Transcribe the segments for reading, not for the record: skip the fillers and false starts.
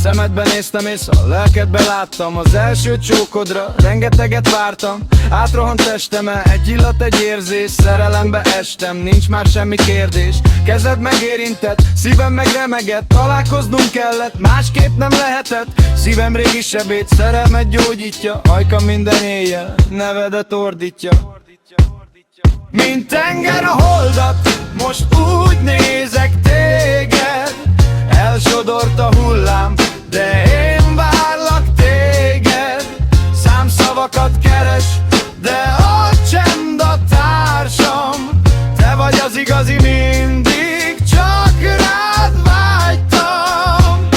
Szemedbe néztem és a lelkedbe láttam. Az első csókodra rengeteget vártam. Átrohant testeme, egy illat, egy érzés. Szerelembe estem, nincs már semmi kérdés. Kezed megérintett, szívem meg remegett. Találkoznunk kellett, másképp nem lehetett. Szívem régi sebét, szerelmet gyógyítja. Ajka minden éjjel, nevedet ordítja. Mint tenger a holdat, most úgy nézek téged. Elsodort a hullám, de én várlak téged. Számszavakat keres, de a csend a társam. Te vagy az igazi, mindig csak rád vágytam.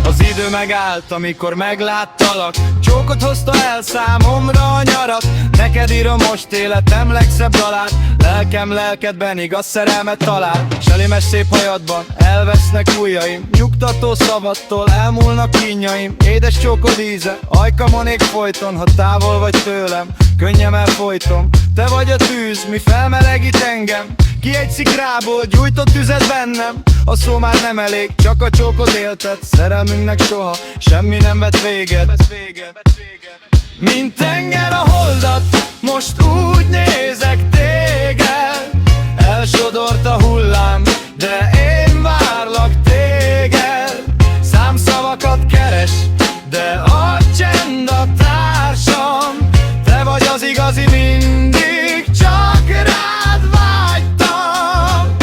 Az idő megállt, amikor megláttalak. Csókot hozta el számomra a nyarat. Neked írom most életem legszebb dalát. Lelkem lelkedben igaz szerelmet talál. Selimes szép hajadban elvesznek ujjaim. Nyugtató szavattól elmúlnak kínjaim. Édes csókod íze, ajkamon ég folyton. Ha távol vagy tőlem, könnyem elfolytom. Te vagy a tűz, mi felmelegít engem. Ki egy szikrából gyújtott tüzet bennem. A szó már nem elég, csak a csókot éltet. Szerelmünknek soha semmi nem vett véget. Mint tenger a holdat, most úgy nézek téged. Elsodort a hullám, de én várlak téged. Számszavakat keres, de a csend a társam. Te vagy az igazi, mindig csak rád vágytam.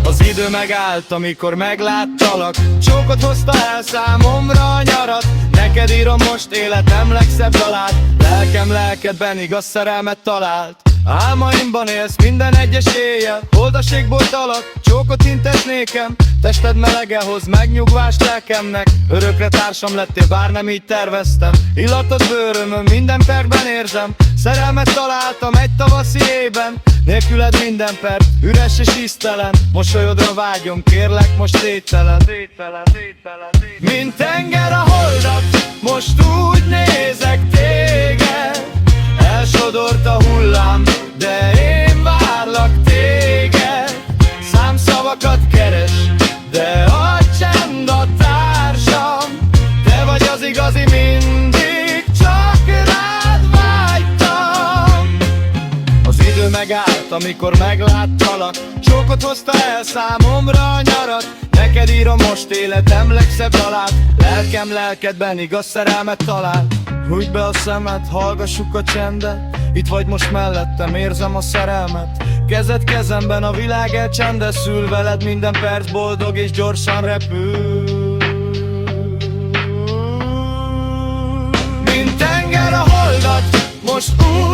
Az idő megállt, amikor megláttalak. Csókot hozta el számomra a nyarat. Neked írom most életem legszebb dalát. Lelkem lelkedben igaz szerelmet talált. Álmaimban élsz minden egyes éjjel. Holdaségból talak, csókot intett nékem. Tested melege hoz megnyugvást lelkemnek. Örökre társam lettél, bár nem így terveztem. Illatod bőrömön minden percben érzem. Szerelmet találtam egy tavaszi éjben. Nélküled minden perc üres és íztelen. Mosolyodra vágyom, kérlek most tételen. Mint tenger a holdat, most úgy nézek téged. Elsodort a hullám, de én várlak téged. Számszavakat keres, de a csend a társam. Te vagy az igazi, mindig csak rád vágytam. Az idő megállt, amikor megláttalak. Csókot hozta el számomra a nyarat. Neked írom most életem legszebb dalát. Lelkem lelkedben igaz szerelmet talál. Hújj be a szemed, hallgassuk a csendet. Itt vagy most mellettem, érzem a szerelmet. Kezed kezemben, a világ elcsendeszül. Veled minden perc boldog és gyorsan repül. Mint tenger a holdat, most úgy